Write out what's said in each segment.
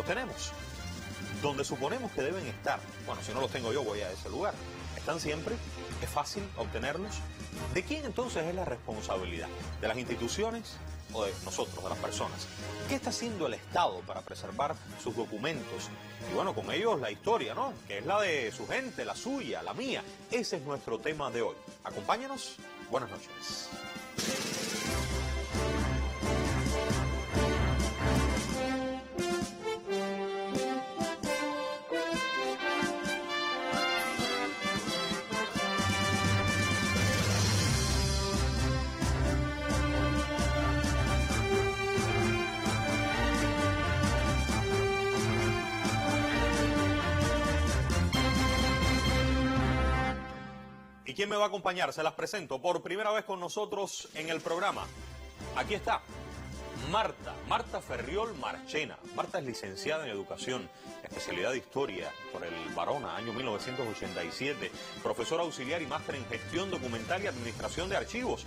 los tenemos donde suponemos que deben estar. Bueno, si no los tengo yo, voy a ese lugar. ¿Están siempre? ¿Es fácil obtenerlos? ¿De quién entonces es la responsabilidad? ¿De las instituciones o de nosotros, de las personas? ¿Qué está haciendo el Estado para preservar sus documentos? Y bueno, con ellos la historia, ¿no? Que es la de su gente, la suya, la mía. Ese es nuestro tema de hoy. Acompáñanos. Buenas noches. ¿Y quién me va a acompañar? Se las presento por primera vez con nosotros en el programa. Aquí está, Marta Ferriol Marchena. Marta es licenciada en Educación, especialidad de Historia por el Barona, año 1987, profesora auxiliar y máster en Gestión Documental y Administración de Archivos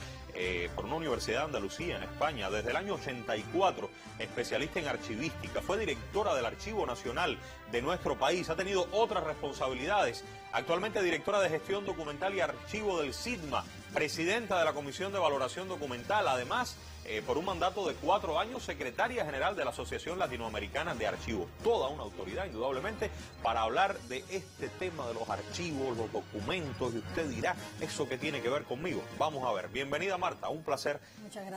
por una Universidad de Andalucía, en España. Desde el año 84, especialista en archivística, fue directora del Archivo Nacional de nuestro país, ha tenido otras responsabilidades. Actualmente directora de Gestión Documental y Archivo del SIDMA, presidenta de la Comisión de Valoración Documental, además, por un mandato de 4 años, secretaria general de la Asociación Latinoamericana de Archivos. Toda una autoridad, indudablemente, para hablar de este tema de los archivos, los documentos, y usted dirá, ¿eso qué tiene que ver conmigo? Vamos a ver. Bienvenida, Marta, un placer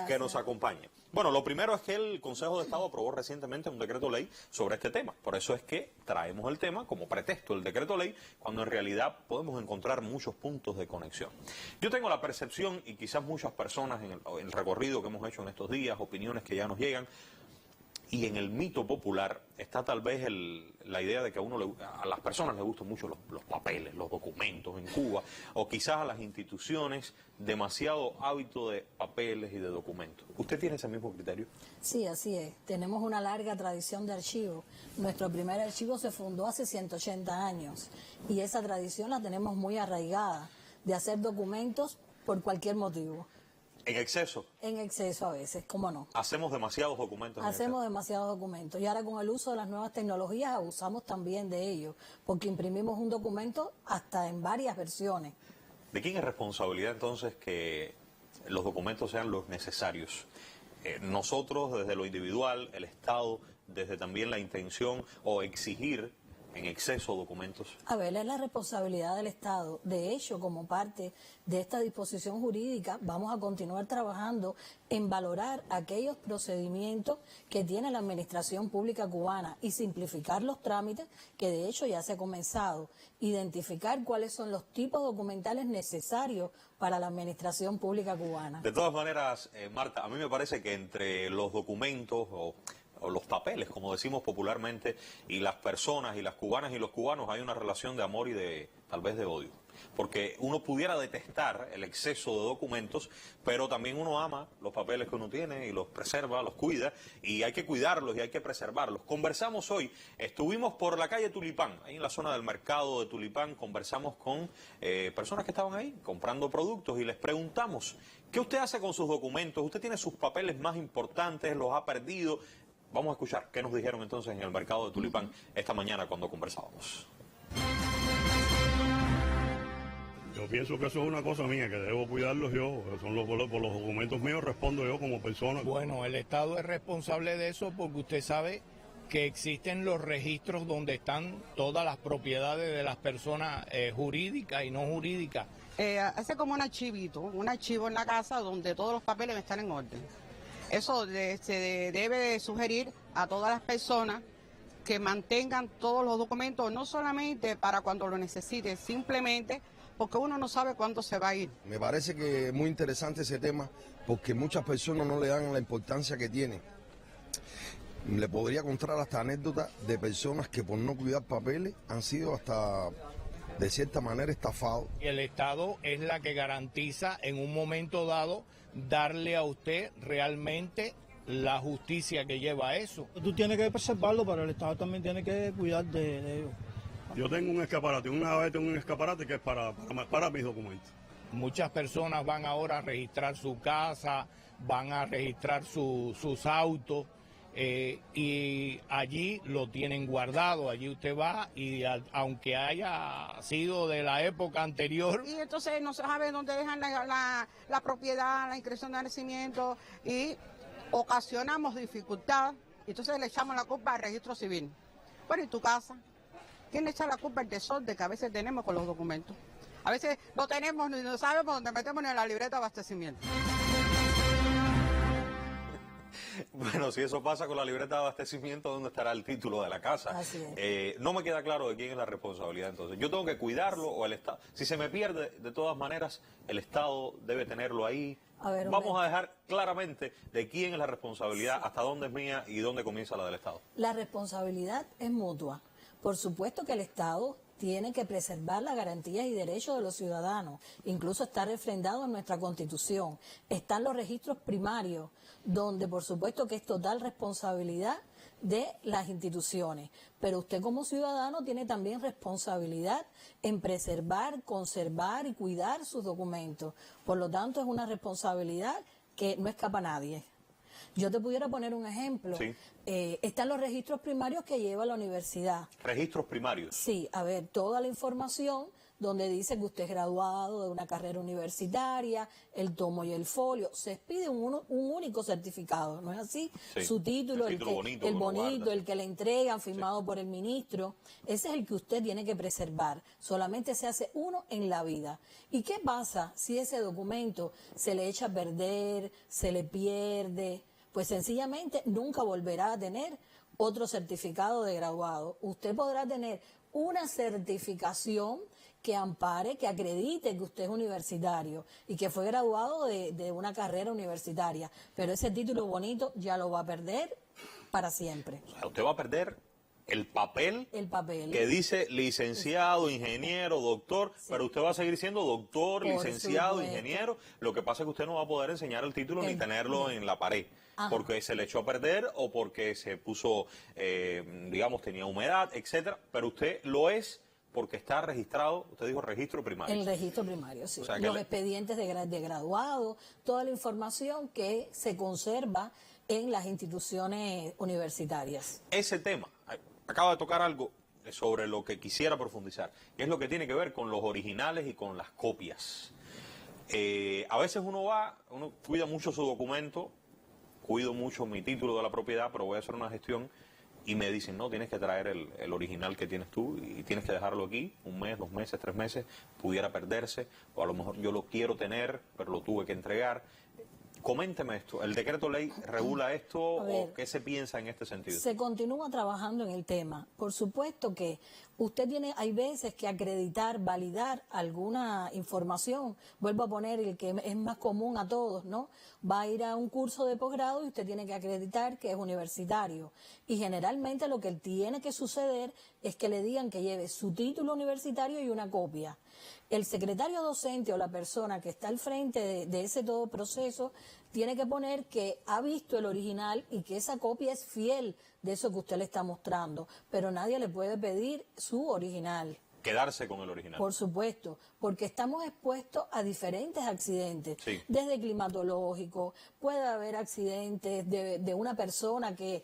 que nos acompañe. Bueno, lo primero es que el Consejo de Estado aprobó recientemente un decreto ley sobre este tema. Por eso es que traemos el tema como pretexto del decreto ley, cuando en realidad podemos encontrar muchos puntos de conexión. Yo tengo la percepción, y quizás muchas personas en el recorrido que hemos hecho en estos días, opiniones que ya nos llegan, y en el mito popular está tal vez la idea de que a las personas les gustan mucho los papeles, los documentos en Cuba, o quizás a las instituciones demasiado hábito de papeles y de documentos. ¿Usted tiene ese mismo criterio? Sí, así es. Tenemos una larga tradición de archivo. Nuestro primer archivo se fundó hace 180 años y esa tradición la tenemos muy arraigada, de hacer documentos por cualquier motivo. ¿En exceso? En exceso a veces, ¿cómo no? Hacemos demasiados documentos. Hacemos demasiados documentos y ahora con el uso de las nuevas tecnologías abusamos también de ello, porque imprimimos un documento hasta en varias versiones. ¿De quién es responsabilidad entonces que los documentos sean los necesarios? Nosotros desde lo individual, el Estado, desde también la intención o exigir en exceso documentos. A ver, es la responsabilidad del Estado. De hecho, como parte de esta disposición jurídica, vamos a continuar trabajando en valorar aquellos procedimientos que tiene la Administración Pública Cubana y simplificar los trámites, que de hecho ya se ha comenzado. Identificar cuáles son los tipos documentales necesarios para la Administración Pública Cubana. De todas maneras, Marta, a mí me parece que entre los documentos o los papeles, como decimos popularmente, y las personas, y las cubanas y los cubanos, hay una relación de amor y tal vez de odio. Porque uno pudiera detestar el exceso de documentos, pero también uno ama los papeles que uno tiene y los preserva, los cuida, y hay que cuidarlos y hay que preservarlos. Conversamos hoy, estuvimos por la calle Tulipán, ahí en la zona del mercado de Tulipán, conversamos con personas que estaban ahí comprando productos y les preguntamos, ¿qué usted hace con sus documentos? ¿Usted tiene sus papeles más importantes, los ha perdido? Vamos a escuchar qué nos dijeron entonces en el mercado de Tulipán esta mañana cuando conversábamos. Yo pienso que eso es una cosa mía, que debo cuidarlos yo, son por los documentos míos respondo yo como persona. Bueno, el Estado es responsable de eso porque usted sabe que existen los registros donde están todas las propiedades de las personas jurídicas y no jurídicas. Hace como un archivo en la casa donde todos los papeles están en orden. Eso se debe sugerir a todas las personas que mantengan todos los documentos, no solamente para cuando lo necesite, simplemente porque uno no sabe cuándo se va a ir. Me parece que es muy interesante ese tema porque muchas personas no le dan la importancia que tiene. Le podría contar hasta anécdotas de personas que por no cuidar papeles han sido hasta de cierta manera estafados. El Estado es la que garantiza en un momento dado darle a usted realmente la justicia que lleva a eso. Tú tienes que preservarlo, pero el Estado también tiene que cuidar de ello. Yo tengo un escaparate, una vez tengo un escaparate que es para mis documentos. Muchas personas van ahora a registrar su casa, van a registrar sus autos y allí lo tienen guardado, allí usted va y aunque haya sido de la época anterior. Y entonces no se sabe dónde dejan la propiedad, la inscripción de nacimiento y ocasionamos dificultad. Entonces le echamos la culpa al registro civil. Bueno, ¿y tu casa? ¿Quién le echa la culpa al desorden que a veces tenemos con los documentos? A veces no tenemos ni no sabemos dónde metemos ni en la libreta de abastecimiento. Bueno, si eso pasa con la libreta de abastecimiento, ¿dónde estará el título de la casa? Así es. No me queda claro de quién es la responsabilidad entonces. ¿Yo tengo que cuidarlo o el Estado? Si se me pierde, de todas maneras, el Estado debe tenerlo ahí. A ver, vamos a dejar claramente de quién es la responsabilidad, hasta dónde es mía y dónde comienza la del Estado. La responsabilidad es mutua. Por supuesto que el Estado tiene que preservar las garantías y derechos de los ciudadanos. Incluso está refrendado en nuestra Constitución. Están los registros primarios, donde por supuesto que es total responsabilidad de las instituciones. Pero usted como ciudadano tiene también responsabilidad en preservar, conservar y cuidar sus documentos. Por lo tanto, es una responsabilidad que no escapa a nadie. Yo te pudiera poner un ejemplo. Sí. Están los registros primarios que lleva la universidad. Registros primarios. Sí, a ver, toda la información donde dice que usted es graduado de una carrera universitaria, el tomo y el folio. Se expide un único certificado, ¿no es así? Sí. Su título, El título bonito, el que uno bonito, guarda. el que le entregan, firmado por el ministro. Ese es el que usted tiene que preservar. Solamente se hace uno en la vida. ¿Y qué pasa si ese documento se le echa a perder, se le pierde? Pues sencillamente nunca volverá a tener otro certificado de graduado. Usted podrá tener una certificación que ampare, que acredite que usted es universitario y que fue graduado de una carrera universitaria, pero ese título bonito ya lo va a perder para siempre. O sea, usted va a perder el papel que dice licenciado, ingeniero, doctor, pero usted va a seguir siendo doctor, Por licenciado, supuesto. ingeniero. Lo que pasa es que usted no va a poder enseñar el título ni tenerlo en la pared, porque se le echó a perder o porque se puso, digamos, tenía humedad, etcétera. Pero usted lo es porque está registrado, usted dijo registro primario. El registro primario, sí. O sea, que los expedientes de graduado, toda la información que se conserva en las instituciones universitarias. Ese tema, acaba de tocar algo sobre lo que quisiera profundizar, y es lo que tiene que ver con los originales y con las copias. A veces uno cuida mucho su documento, cuido mucho mi título de la propiedad, pero voy a hacer una gestión y me dicen, no, tienes que traer el original que tienes tú y tienes que dejarlo aquí, 1 mes, 2 meses, 3 meses, pudiera perderse, o a lo mejor yo lo quiero tener, pero lo tuve que entregar. Coménteme esto, ¿el decreto ley regula esto o qué se piensa en este sentido? Se continúa trabajando en el tema. Por supuesto que usted hay veces que acreditar, validar alguna información. Vuelvo a poner el que es más común a todos, ¿no? Va a ir a un curso de posgrado y usted tiene que acreditar que es universitario. Y generalmente lo que tiene que suceder es que le digan que lleve su título universitario y una copia. El secretario docente o la persona que está al frente de ese todo proceso tiene que poner que ha visto el original y que esa copia es fiel de eso que usted le está mostrando, pero nadie le puede pedir su original. Quedarse con el original. Por supuesto, porque estamos expuestos a diferentes accidentes, Sí. desde climatológico, puede haber accidentes de una persona que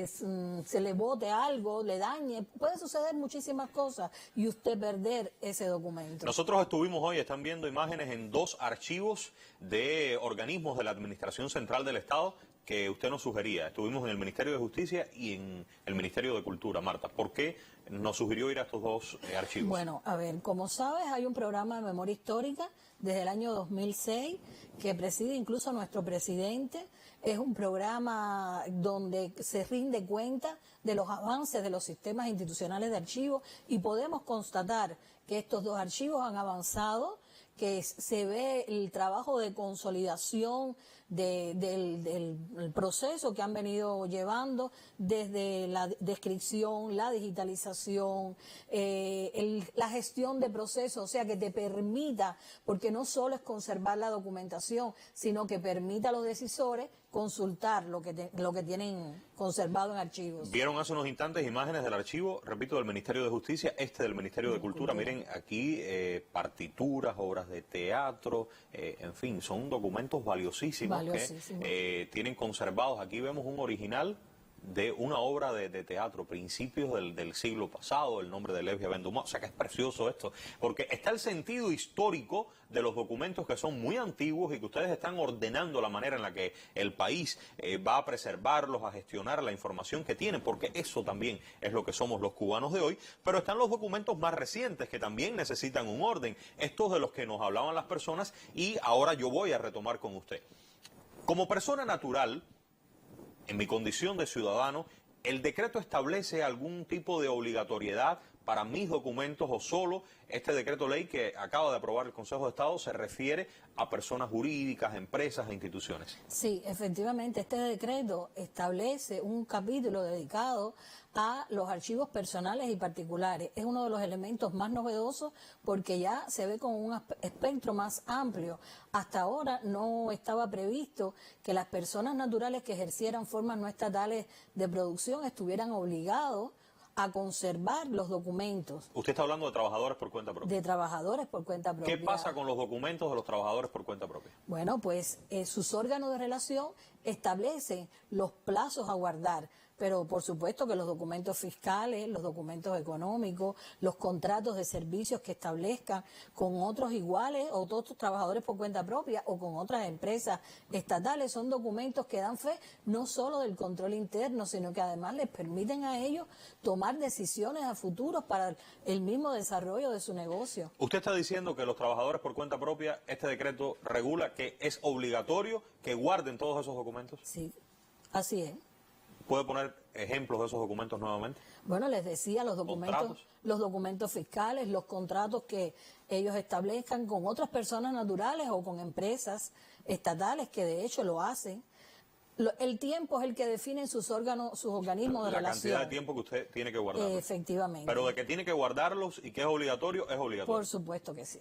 se le bote algo, le dañe, puede suceder muchísimas cosas y usted perder ese documento. Nosotros estuvimos hoy, están viendo imágenes en 2 archivos de organismos de la Administración Central del Estado que usted nos sugería. Estuvimos en el Ministerio de Justicia y en el Ministerio de Cultura. Marta, ¿por qué nos sugirió ir a estos 2 archivos? Bueno, a ver, como sabes, hay un programa de memoria histórica desde el año 2006 que preside incluso nuestro presidente. Es un programa donde se rinde cuenta de los avances de los sistemas institucionales de archivos y podemos constatar que estos 2 archivos han avanzado, que se ve el trabajo de consolidación del proceso que han venido llevando desde la descripción, la digitalización, la gestión de procesos, o sea, que te permita, porque no solo es conservar la documentación, sino que permita a los decisores consultar lo que tienen conservado en archivos. Vieron hace unos instantes imágenes del archivo, repito, del Ministerio de Justicia, del Ministerio de Cultura. Miren aquí partituras, obras de teatro, en fin, son documentos valiosísimos que tienen conservados. Aquí vemos un original de una obra de teatro, principios del siglo pasado, el nombre de Lev Bendumas. O sea que es precioso esto, porque está el sentido histórico de los documentos que son muy antiguos y que ustedes están ordenando la manera en la que el país va a preservarlos, a gestionar la información que tienen, porque eso también es lo que somos los cubanos de hoy. Pero están los documentos más recientes que también necesitan un orden, estos de los que nos hablaban las personas, y ahora yo voy a retomar con usted. Como persona natural, en mi condición de ciudadano, ¿el decreto establece algún tipo de obligatoriedad para mis documentos o solo este decreto ley que acaba de aprobar el Consejo de Estado se refiere a personas jurídicas, empresas e instituciones? Sí, efectivamente, este decreto establece un capítulo dedicado a los archivos personales y particulares. Es uno de los elementos más novedosos porque ya se ve con un espectro más amplio. Hasta ahora no estaba previsto que las personas naturales que ejercieran formas no estatales de producción estuvieran obligados a conservar los documentos. Usted está hablando de trabajadores por cuenta propia. De trabajadores por cuenta propia. ¿Qué pasa con los documentos de los trabajadores por cuenta propia? Bueno, pues sus órganos de relación establecen los plazos a guardar, pero por supuesto que los documentos fiscales, los documentos económicos, los contratos de servicios que establezcan con otros iguales o otros trabajadores por cuenta propia o con otras empresas estatales son documentos que dan fe no solo del control interno, sino que además les permiten a ellos tomar decisiones a futuro para el mismo desarrollo de su negocio. Usted está diciendo que los trabajadores por cuenta propia, este decreto regula que es obligatorio que guarden todos esos documentos. Sí, así es. ¿Puede poner ejemplos de esos documentos nuevamente? Bueno, les decía, los documentos fiscales, los contratos que ellos establezcan con otras personas naturales o con empresas estatales que de hecho lo hacen. El tiempo es el que definen sus organismos de relación. La cantidad de tiempo que usted tiene que guardar. Efectivamente. Pero de que tiene que guardarlos y que es obligatorio, es obligatorio. Por supuesto que sí.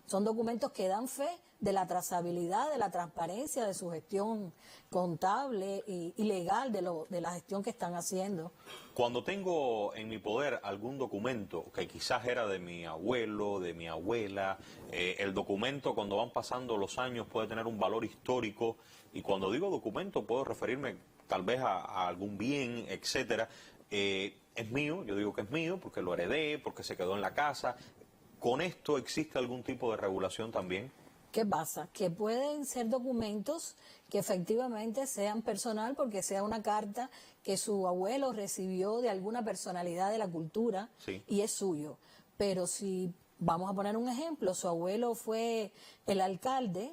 Son documentos que dan fe de la trazabilidad, de la transparencia de su gestión contable y legal de la gestión que están haciendo. Cuando tengo en mi poder algún documento que quizás era de mi abuelo, de mi abuela, el documento cuando van pasando los años puede tener un valor histórico, y cuando digo documento puedo referirme tal vez a algún bien, etcétera. Es mío, yo digo que es mío porque lo heredé, porque se quedó en la casa. ¿Con esto existe algún tipo de regulación también? ¿Qué pasa? Que pueden ser documentos que efectivamente sean personal porque sea una carta que su abuelo recibió de alguna personalidad de la cultura, sí, y es suyo. Pero si, vamos a poner un ejemplo, su abuelo fue el alcalde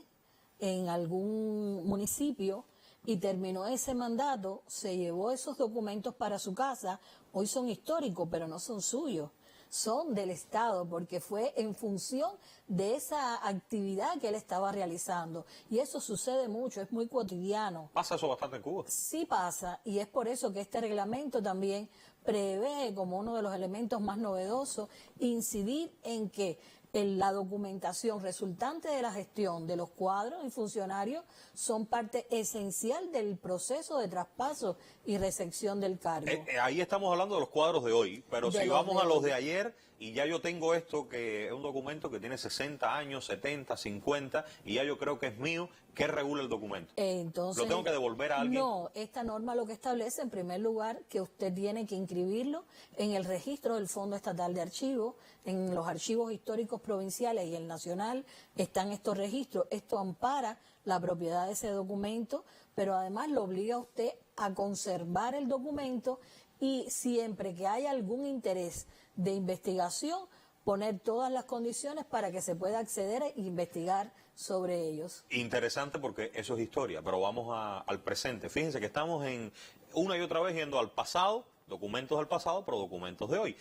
en algún municipio y terminó ese mandato, se llevó esos documentos para su casa, hoy son históricos pero no son suyos. Son del Estado porque fue en función de esa actividad que él estaba realizando. Y eso sucede mucho, es muy cotidiano. ¿Pasa eso bastante en Cuba? Sí pasa, y es por eso que este reglamento también prevé como uno de los elementos más novedosos incidir en que la documentación resultante de la gestión de los cuadros y funcionarios son parte esencial del proceso de traspaso y recepción del cargo. Ahí estamos hablando de los cuadros de hoy, pero si vamos a los de ayer, y ya yo tengo esto, que es un documento que tiene 60 años, 70, 50, y ya yo creo que es mío, ¿qué regula el documento? Entonces, ¿lo tengo que devolver a alguien? No, esta norma lo que establece, en primer lugar, que usted tiene que inscribirlo en el registro del Fondo Estatal de Archivos, en los archivos históricos provinciales y el nacional están estos registros. Esto ampara la propiedad de ese documento, pero además lo obliga a usted a conservar el documento y siempre que haya algún interés de investigación, poner todas las condiciones para que se pueda acceder e investigar sobre ellos. Interesante porque eso es historia, pero vamos al presente. Fíjense que estamos en una y otra vez yendo al pasado, documentos del pasado, pero documentos de hoy.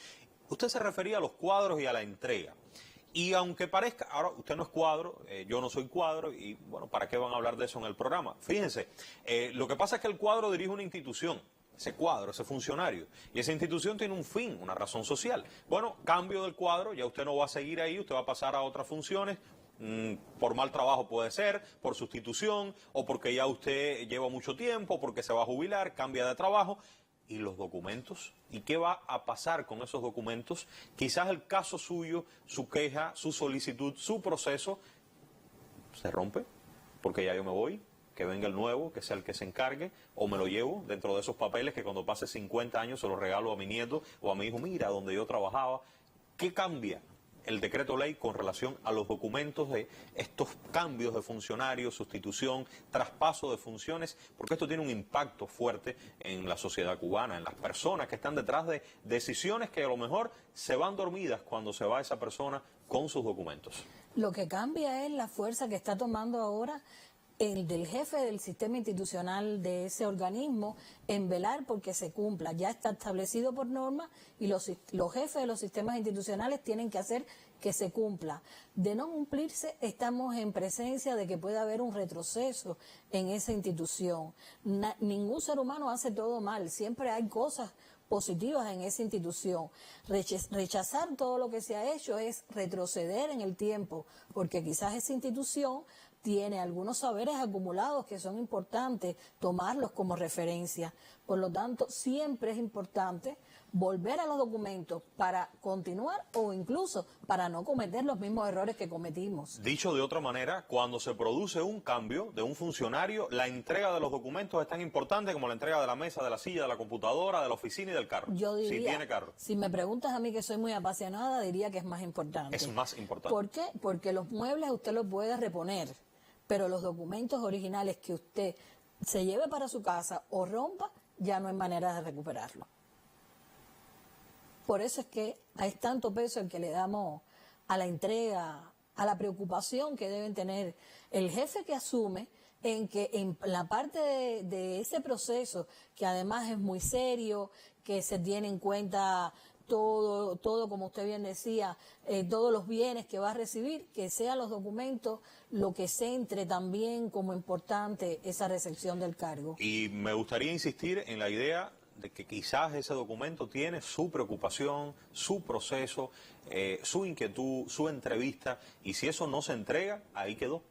Usted se refería a los cuadros y a la entrega. Y aunque parezca, ahora usted no es cuadro, yo no soy cuadro, y bueno, ¿para qué van a hablar de eso en el programa? Fíjense, lo que pasa es que el cuadro dirige una institución, ese cuadro, ese funcionario, y esa institución tiene un fin, una razón social. Bueno, cambio del cuadro, ya usted no va a seguir ahí, usted va a pasar a otras funciones, por mal trabajo puede ser, por sustitución, o porque ya usted lleva mucho tiempo, porque se va a jubilar, cambia de trabajo. ¿Y los documentos? ¿Y qué va a pasar con esos documentos? Quizás el caso suyo, su queja, su solicitud, su proceso, se rompe, porque ya yo me voy. que venga el nuevo, que sea el que se encargue, o me lo llevo dentro de esos papeles que cuando pase 50 años se los regalo a mi nieto o a mi hijo, mira, donde yo trabajaba. ¿Qué cambia el decreto ley con relación a los documentos de estos cambios de funcionarios, sustitución, traspaso de funciones? Porque esto tiene un impacto fuerte en la sociedad cubana, en las personas que están detrás de decisiones que a lo mejor se van dormidas cuando se va esa persona con sus documentos. Lo que cambia es la fuerza que está tomando ahora el del jefe del sistema institucional de ese organismo en velar porque se cumpla. Ya está establecido por norma y los jefes de los sistemas institucionales tienen que hacer que se cumpla. De no cumplirse, estamos en presencia de que puede haber un retroceso en esa institución. Ningún ser humano hace todo mal, siempre hay cosas positivas en esa institución. Rechazar todo lo que se ha hecho es retroceder en el tiempo, porque quizás esa institución tiene algunos saberes acumulados que son importantes tomarlos como referencia. Por lo tanto, siempre es importante volver a los documentos para continuar o incluso para no cometer los mismos errores que cometimos. Dicho de otra manera, cuando se produce un cambio de un funcionario, la entrega de los documentos es tan importante como la entrega de la mesa, de la silla, de la computadora, de la oficina y del carro. Yo diría, si tiene carro. Si me preguntas a mí, que soy muy apasionada, diría que es más importante. Es más importante. ¿Por qué? Porque los muebles usted los puede reponer, pero los documentos originales que usted se lleve para su casa o rompa, ya no hay manera de recuperarlo. Por eso es que hay tanto peso el que le damos a la entrega, a la preocupación que deben tener el jefe que asume, en que en la parte de ese proceso, que además es muy serio, que se tiene en cuenta todo, como usted bien decía, todos los bienes que va a recibir, que sean los documentos lo que centre también como importante esa recepción del cargo. Y me gustaría insistir en la idea de que quizás ese documento tiene su preocupación, su proceso, su inquietud, su entrevista, y si eso no se entrega, ahí quedó.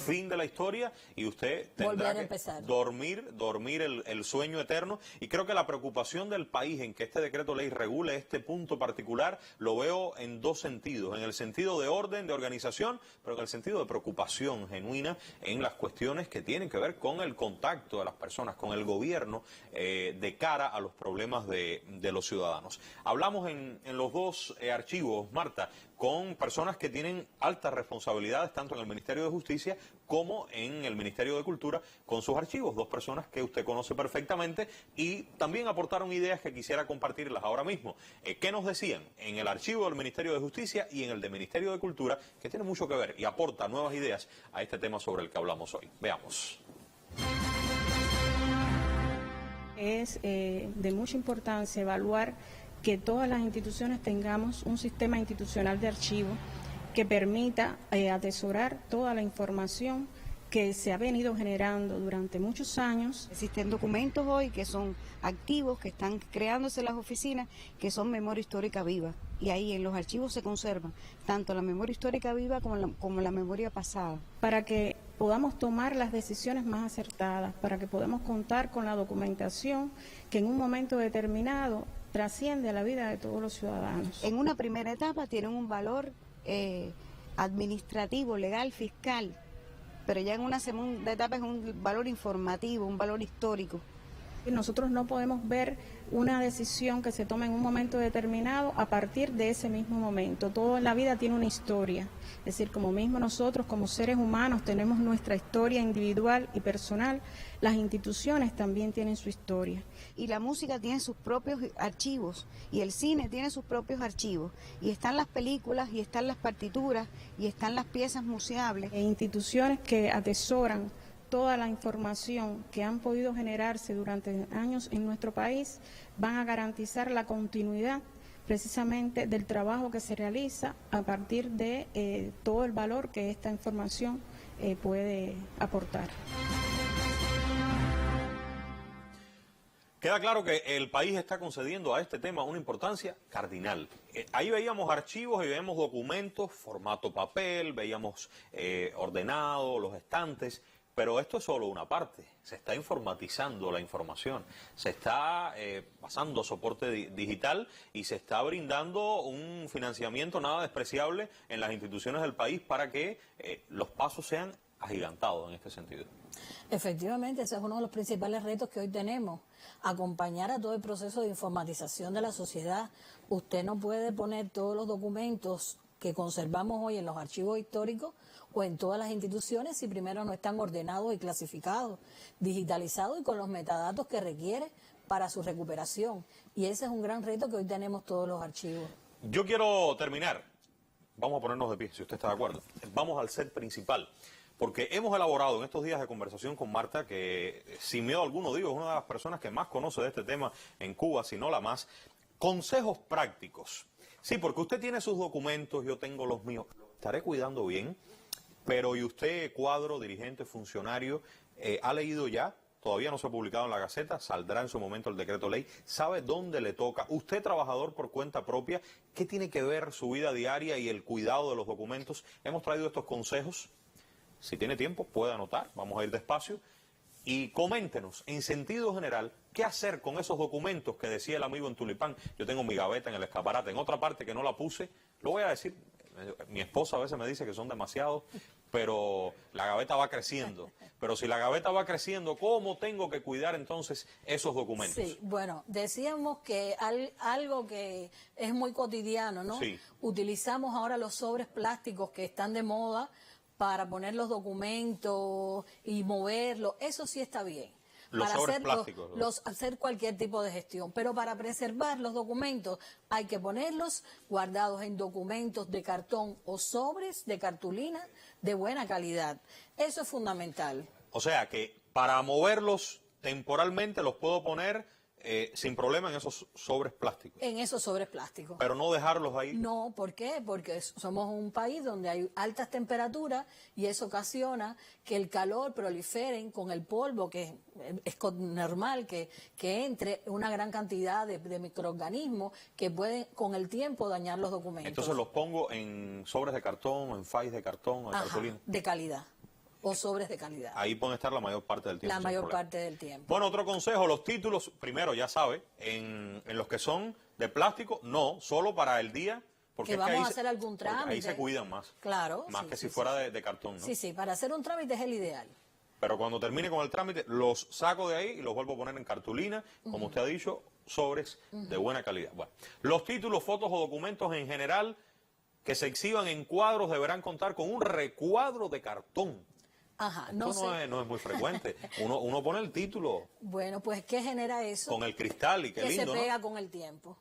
Fin de la historia y usted tendrá que dormir el sueño eterno. Y creo que la preocupación del país en que este decreto ley regule este punto particular lo veo en dos sentidos: en el sentido de orden, de organización, pero en el sentido de preocupación genuina en las cuestiones que tienen que ver con el contacto de las personas, con el gobierno, de cara a los problemas de los ciudadanos. Hablamos en los dos archivos, Marta, con personas que tienen altas responsabilidades tanto en el Ministerio de Justicia como en el Ministerio de Cultura con sus archivos, dos personas que usted conoce perfectamente y también aportaron ideas que quisiera compartirlas ahora mismo. ¿Qué nos decían en el archivo del Ministerio de Justicia y en el del Ministerio de Cultura, que tiene mucho que ver y aporta nuevas ideas a este tema sobre el que hablamos hoy? Veamos. Es de mucha importancia evaluar que todas las instituciones tengamos un sistema institucional de archivo que permita atesorar toda la información que se ha venido generando durante muchos años. Existen documentos hoy que son activos, que están creándose en las oficinas, que son memoria histórica viva. Y ahí en los archivos se conservan tanto la memoria histórica viva como la memoria pasada. Para que podamos tomar las decisiones más acertadas, para que podamos contar con la documentación que en un momento determinado trasciende a la vida de todos los ciudadanos. En una primera etapa tienen un valor administrativo, legal, fiscal, pero ya en una segunda etapa es un valor informativo, un valor histórico. Nosotros no podemos ver una decisión que se tome en un momento determinado a partir de ese mismo momento. Toda la vida tiene una historia. Es decir, como mismo nosotros como seres humanos tenemos nuestra historia individual y personal, las instituciones también tienen su historia. Y la música tiene sus propios archivos, y el cine tiene sus propios archivos, y están las películas, y están las partituras, y están las piezas museables. Instituciones que atesoran toda la información que han podido generarse durante años en nuestro país van a garantizar la continuidad precisamente del trabajo que se realiza a partir de todo el valor que esta información puede aportar. Queda claro que el país está concediendo a este tema una importancia cardinal. Ahí veíamos archivos y veíamos documentos, formato papel, veíamos ordenado, los estantes. Pero esto es solo una parte, se está informatizando la información, se está pasando a soporte digital y se está brindando un financiamiento nada despreciable en las instituciones del país para que los pasos sean agigantado en este sentido. Efectivamente, ese es uno de los principales retos que hoy tenemos, acompañar a todo el proceso de informatización de la sociedad. Usted no puede poner todos los documentos que conservamos hoy en los archivos históricos o en todas las instituciones si primero no están ordenados y clasificados, digitalizados y con los metadatos que requiere para su recuperación. Y ese es un gran reto que hoy tenemos todos los archivos. Yo quiero terminar, vamos a ponernos de pie, si usted está de acuerdo. Vamos al set principal, porque hemos elaborado en estos días de conversación con Marta, que sin miedo alguno digo, es una de las personas que más conoce de este tema en Cuba, si no la más, consejos prácticos. Sí, porque usted tiene sus documentos, yo tengo los míos, los estaré cuidando bien, pero ¿y usted, cuadro, dirigente, funcionario, ha leído ya? Todavía no se ha publicado en la Gaceta, saldrá en su momento el decreto ley, sabe dónde le toca. Usted, trabajador por cuenta propia, ¿qué tiene que ver su vida diaria y el cuidado de los documentos? Hemos traído estos consejos. Si tiene tiempo, puede anotar, vamos a ir despacio. Y coméntenos, en sentido general, qué hacer con esos documentos que decía el amigo en Tulipán. Yo tengo mi gaveta en el escaparate, en otra parte que no la puse, lo voy a decir, mi esposa a veces me dice que son demasiados, pero la gaveta va creciendo. Pero si la gaveta va creciendo, ¿cómo tengo que cuidar entonces esos documentos? Sí, bueno, decíamos que algo que es muy cotidiano, ¿no? Sí. Utilizamos ahora los sobres plásticos que están de moda para poner los documentos y moverlos, eso sí está bien. Los para sobres hacer plásticos. hacer cualquier tipo de gestión, pero para preservar los documentos hay que ponerlos guardados en documentos de cartón o sobres de cartulina de buena calidad. Eso es fundamental. O sea que para moverlos temporalmente los puedo poner sin problema en esos sobres plásticos. En esos sobres plásticos. Pero no dejarlos ahí. No, ¿por qué? Porque somos un país donde hay altas temperaturas y eso ocasiona que el calor prolifere con el polvo, que es normal que entre una gran cantidad de microorganismos que pueden con el tiempo dañar los documentos. Entonces los pongo en sobres de cartón, en fays de cartón, o de cartulina. De calidad. O sobres de calidad. Ahí pueden estar la mayor parte del tiempo. La mayor parte del tiempo. Bueno, otro consejo, los títulos, primero ya sabe, en los que son de plástico, no, solo para el día. Porque que vamos a hacer algún trámite. Ahí se cuidan más. Claro. Más que si fuera de cartón, ¿no? Sí, sí, para hacer un trámite es el ideal. Pero cuando termine con el trámite, los saco de ahí y los vuelvo a poner en cartulina, como usted ha dicho, sobres de buena calidad. Bueno, los títulos, fotos o documentos en general que se exhiban en cuadros deberán contar con un recuadro de cartón. Ajá, no es muy frecuente. Uno pone el título. Bueno, pues ¿qué genera eso? Con el cristal y qué lindo, que se pega ¿no? con el tiempo.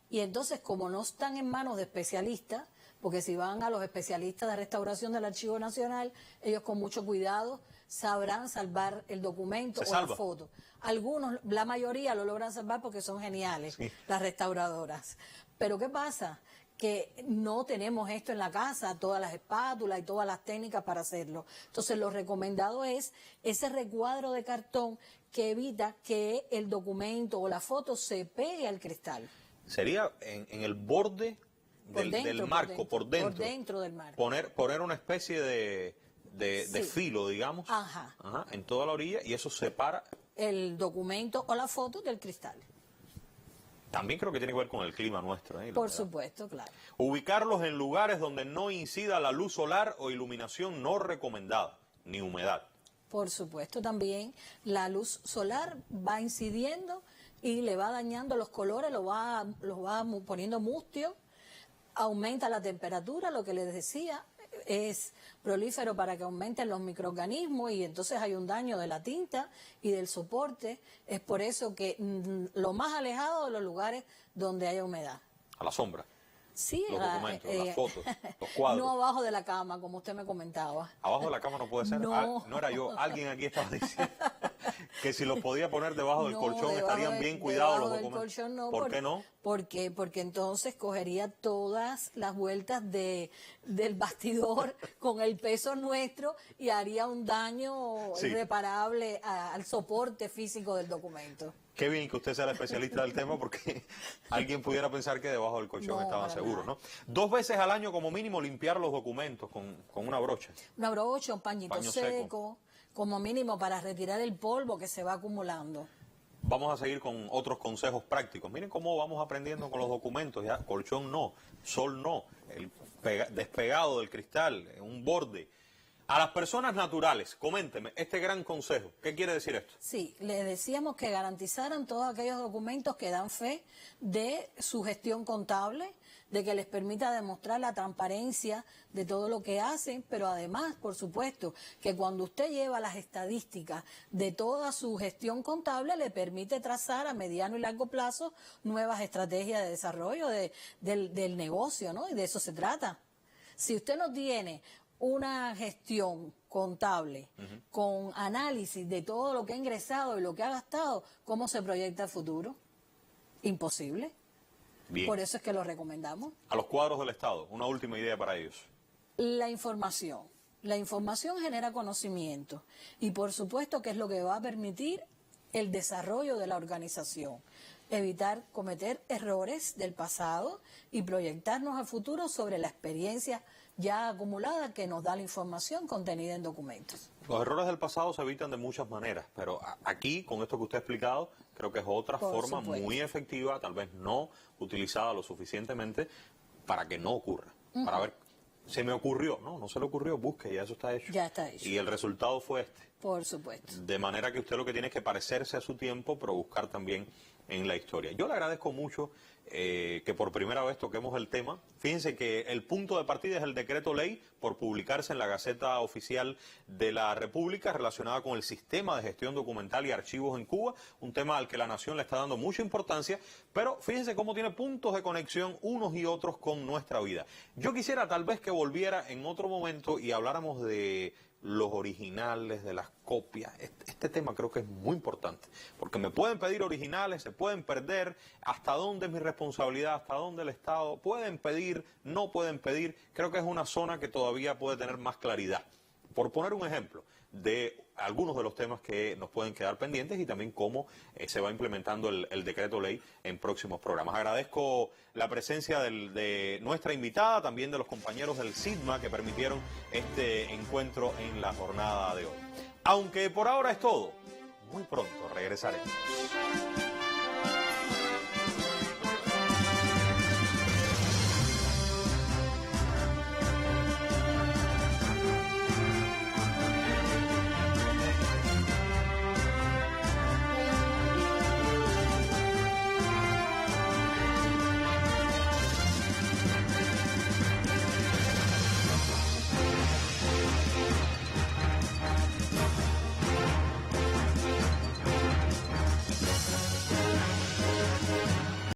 Y entonces, como no están en manos de especialistas, porque si van a los especialistas de restauración del Archivo Nacional, ellos con mucho cuidado sabrán salvar el documento o la foto. Algunos, la mayoría lo logran salvar porque son geniales, las restauradoras. Pero ¿qué pasa? Que no tenemos esto en la casa, todas las espátulas y todas las técnicas para hacerlo. Entonces, lo recomendado es ese recuadro de cartón que evita que el documento o la foto se pegue al cristal. Sería en el borde del marco, por dentro. Por dentro del marco. Poner una especie de filo, digamos, Ajá. En toda la orilla, y eso separa. El documento o la foto del cristal. También creo que tiene que ver con el clima nuestro. Por supuesto, claro. Ubicarlos en lugares donde no incida la luz solar o iluminación no recomendada, ni humedad. Por supuesto, también la luz solar va incidiendo y le va dañando los colores, los va poniendo mustio, aumenta la temperatura, lo que les decía, es prolífero para que aumenten los microorganismos y entonces hay un daño de la tinta y del soporte. Es por eso que lo más alejado de los lugares donde haya humedad. A la sombra. Sí, los documentos, las fotos, los cuadros. No abajo de la cama, como usted me comentaba. Abajo de la cama no puede ser. No, no era yo. Alguien aquí estaba diciendo que si los podía poner debajo del colchón estarían bien cuidados los documentos. Colchón, no, ¿Por qué no? Porque entonces cogería todas las vueltas del bastidor con el peso nuestro y haría un daño irreparable al soporte físico del documento. Qué bien que usted sea el especialista del tema, porque alguien pudiera pensar que debajo del colchón estaban seguros, ¿no? 2 veces al año como mínimo limpiar los documentos con una brocha. Una brocha, un paño seco, como mínimo para retirar el polvo que se va acumulando. Vamos a seguir con otros consejos prácticos. Miren cómo vamos aprendiendo con los documentos. Ya, colchón no, sol no, el despegado del cristal, un borde. A las personas naturales, coménteme este gran consejo. ¿Qué quiere decir esto? Sí, le decíamos que garantizaran todos aquellos documentos que dan fe de su gestión contable, de que les permita demostrar la transparencia de todo lo que hacen, pero además, por supuesto, que cuando usted lleva las estadísticas de toda su gestión contable, le permite trazar a mediano y largo plazo nuevas estrategias de desarrollo del negocio, ¿no? Y de eso se trata. Si usted no tiene una gestión contable con análisis de todo lo que ha ingresado y lo que ha gastado, ¿cómo se proyecta el futuro? Imposible. Bien. Por eso es que lo recomendamos. A los cuadros del Estado, una última idea para ellos. La información. La información genera conocimiento y por supuesto que es lo que va a permitir el desarrollo de la organización. Evitar cometer errores del pasado y proyectarnos al futuro sobre la experiencia ya acumulada que nos da la información contenida en documentos. Los errores del pasado se evitan de muchas maneras, pero aquí, con esto que usted ha explicado, creo que es otra forma muy efectiva, tal vez no utilizada lo suficientemente, para que no ocurra. Para ver, se me ocurrió, no se le ocurrió, busque, ya eso está hecho. Ya está hecho. Y el resultado fue este. Por supuesto. De manera que usted lo que tiene es que parecerse a su tiempo, pero buscar también en la historia. Yo le agradezco mucho que por primera vez toquemos el tema. Fíjense que el punto de partida es el decreto ley por publicarse en la Gaceta Oficial de la República relacionada con el sistema de gestión documental y archivos en Cuba, un tema al que la nación le está dando mucha importancia, pero fíjense cómo tiene puntos de conexión unos y otros con nuestra vida. Yo quisiera tal vez que volviera en otro momento y habláramos de los originales, de las copias. Este tema creo que es muy importante, porque me pueden pedir originales, se pueden perder, hasta dónde es mi responsabilidad, hasta dónde el Estado, pueden pedir, no pueden pedir. Creo que es una zona que todavía puede tener más claridad. Por poner un ejemplo de algunos de los temas que nos pueden quedar pendientes y también cómo se va implementando el decreto ley en próximos programas. Agradezco la presencia de nuestra invitada, también de los compañeros del SIDMA que permitieron este encuentro en la jornada de hoy. Aunque por ahora es todo, muy pronto regresaremos.